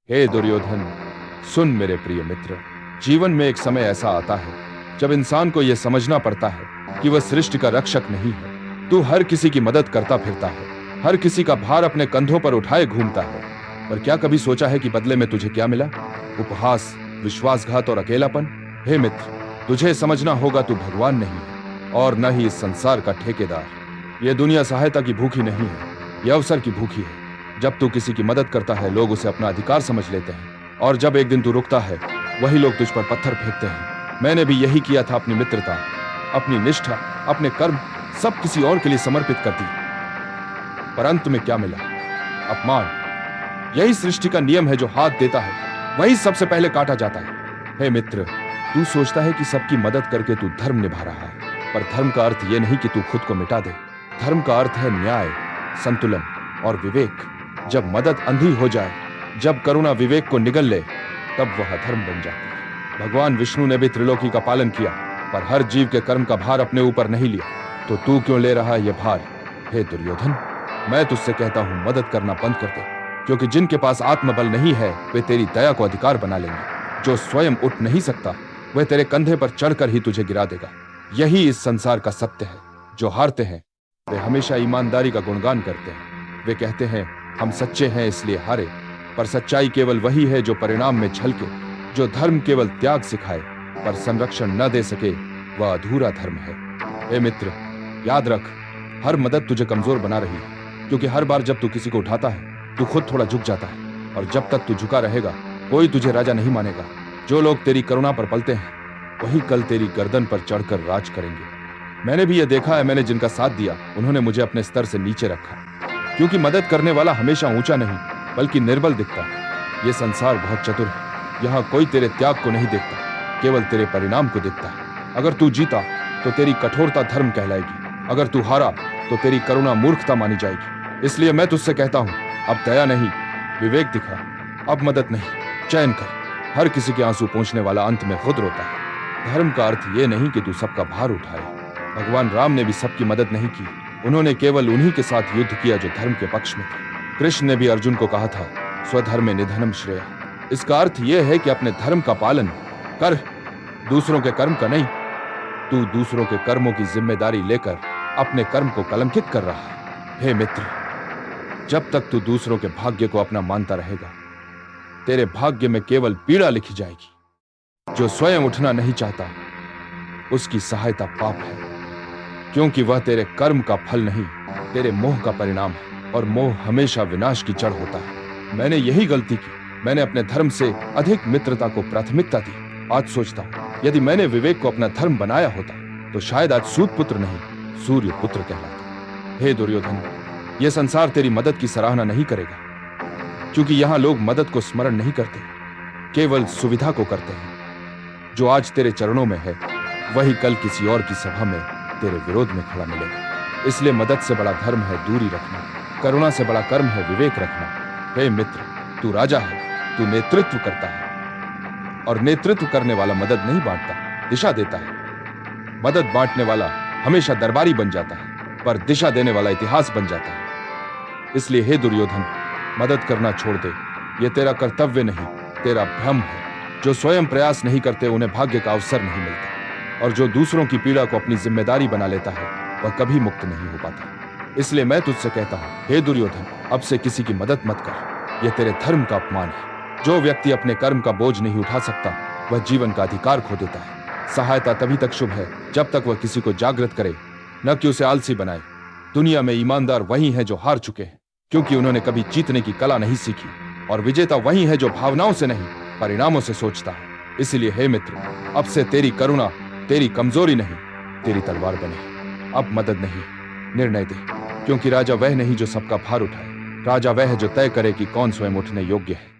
हे दुर्योधन, सुन मेरे प्रिय मित्र, जीवन में एक समय ऐसा आता है जब इंसान को यह समझना पड़ता है कि वह सृष्टि का रक्षक नहीं है। तू हर किसी की मदद करता फिरता है, हर किसी का भार अपने कंधों पर उठाए घूमता है, पर क्या कभी सोचा है कि बदले में तुझे क्या मिला? उपहास, विश्वासघात और अकेलापन। हे मित्र, तुझे समझना होगा तू भगवान नहीं है और न ही इस संसार का ठेकेदार। यह दुनिया सहायता की भूखी नहीं है, यह अवसर की भूखी है। जब तू किसी की मदद करता है, लोग उसे अपना अधिकार समझ लेते हैं, और जब एक दिन तू रुकता है, वही लोग तुझ पर पत्थर फेंकते हैं। मैंने भी यही किया था। अपनी मित्रता, अपनी निष्ठा, अपने कर्म सब किसी और के लिए समर्पित कर दी, पर अंत में क्या मिला? अपमान। यही सृष्टि का नियम है, जो हाथ देता है वही सबसे पहले काटा जाता है। हे मित्र, तू सोचता है कि सबकी मदद करके तू धर्म निभा रहा है, पर धर्म का अर्थ यह नहीं कि तू खुद को मिटा दे। धर्म का अर्थ है न्याय, संतुलन और विवेक। जब मदद अंधी हो जाए, जब करुणा विवेक को निगल ले, तब वह धर्म बन जाती है। भगवान विष्णु ने भी त्रिलोकी का पालन किया, पर हर जीव के कर्म का भार अपने ऊपर नहीं लिया। तो तू क्यों ले रहा है यह भार? हे दुर्योधन, मैं तुझसे कहता हूं, मदद करना बंद कर दे, क्योंकि जिनके पास आत्मबल नहीं है, वे तेरी दया को अधिकार बना लेंगे। जो स्वयं उठ नहीं सकता, वह तेरे कंधे पर चढ़कर ही तुझे गिरा देगा। यही इस संसार का सत्य है। जो हारते हैं, वे हमेशा ईमानदारी का गुणगान करते हैं। वे कहते हैं, हम सच्चे हैं इसलिए हारे, पर सच्चाई केवल वही है जो परिणाम में झलके। जो धर्म केवल त्याग सिखाए पर संरक्षण न दे सके, वह अधूरा धर्म है। हे मित्र, याद रख, हर मदद तुझे कमजोर बना रही है, क्योंकि हर बार जब तू किसी को उठाता है, तू खुद थोड़ा झुक जाता है, और जब तक तू झुका रहेगा, कोई तुझे राजा नहीं मानेगा। जो लोग तेरी करुणा पर पलते हैं, वही कल तेरी गर्दन पर चढ़कर राज करेंगे। मैंने भी यह देखा है, मैंने जिनका साथ दिया, उन्होंने मुझे अपने स्तर से नीचे रखा, क्योंकि मदद करने वाला हमेशा ऊंचा नहीं बल्कि निर्बल दिखता है। यह संसार बहुत चतुर है। यहाँ कोई तेरे त्याग को नहीं देखता, केवल तेरे परिणाम को देखता है। अगर तू जीता तो तेरी कठोरता धर्म कहलाएगी, अगर तू हारा तो तेरी करुणा मूर्खता मानी जाएगी। इसलिए मैं तुझसे कहता हूं, अब दया नहीं, विवेक दिखा। अब मदद नहीं, चयन कर। हर किसी के आंसू पोंछने वाला अंत में खुद रोता है। धर्म का अर्थ यह नहीं कि तू सबका भार उठाए। भगवान राम ने भी सबकी मदद नहीं की, उन्होंने केवल उन्हीं के साथ युद्ध किया जो धर्म के पक्ष में थे। कृष्ण ने भी अर्जुन को कहा था, स्वधर्मे निधनम श्रेय। इसका अर्थ यह है कि अपने धर्म का पालन कर, दूसरों के कर्म का नहीं। तू दूसरों के कर्मों की जिम्मेदारी लेकर अपने कर्म को कलंकित कर रहा है। हे मित्र, जब तक तू दूसरों के भाग्य को अपना मानता रहेगा, तेरे भाग्य में केवल पीड़ा लिखी जाएगी। जो स्वयं उठना नहीं चाहता, उसकी सहायता पाप है, क्योंकि वह तेरे कर्म का फल नहीं, तेरे मोह का परिणाम है, और मोह हमेशा विनाश की जड़ होता है। मैंने यही गलती की, मैंने अपने धर्म से अधिक मित्रता को प्राथमिकता दी। आज सोचता हूं, यदि मैंने विवेक को अपना धर्म बनाया होता, तो शायद आज सूत पुत्र नहीं, सूर्य पुत्र कहलाता। हे दुर्योधन, यह संसार तेरी मदद की सराहना नहीं करेगा, क्योंकि यहां लोग मदद को स्मरण नहीं करते, केवल सुविधा को करते हैं। जो आज तेरे चरणों में है, वही कल किसी और की सभा में तेरे विरोध में खड़ा मिलेगा। इसलिए मदद से बड़ा धर्म है दूरी रखना, करुणा से बड़ा कर्म है विवेक रखना। हे मित्र, तू राजा है, तू नेतृत्व करता है, और नेतृत्व करने वाला मदद नहीं बांटता, दिशा देता है। मदद बांटने वाला हमेशा दरबारी बन जाता है, पर दिशा देने वाला इतिहास बन जाता है। इसलिए हे दुर्योधन, मदद करना छोड़ दे। यह तेरा कर्तव्य नहीं, तेरा भ्रम है। जो स्वयं प्रयास नहीं करते, उन्हें भाग्य का अवसर नहीं मिलता, और जो दूसरों की पीड़ा को अपनी जिम्मेदारी बना लेता है, वह कभी मुक्त नहीं हो पाता। इसलिए मैं तुझसे कहता हूं, हे दुर्योधन, अब से किसी की मदद मत कर। यह तेरे धर्म का अपमान है। जो व्यक्ति अपने कर्म का बोझ नहीं उठा सकता, वह जीवन का अधिकार खो देता है। सहायता तभी तक शुभ है जब तक वह किसी को जागृत करे, न कि उसे आलसी बनाए। दुनिया में ईमानदार वही हैं जो हार चुके हैं, क्योंकि उन्होंने कभी जीतने की कला नहीं सीखी, और विजेता वही है जो भावनाओं से नहीं, परिणामों से सोचता है। इसलिए हे मित्र, अब से तेरी करुणा तेरी कमजोरी नहीं, तेरी तलवार बने। अब मदद नहीं, निर्णय दे, क्योंकि राजा वह नहीं जो सबका भार उठाए, राजा वह है जो तय करे कि कौन स्वयं उठने योग्य है।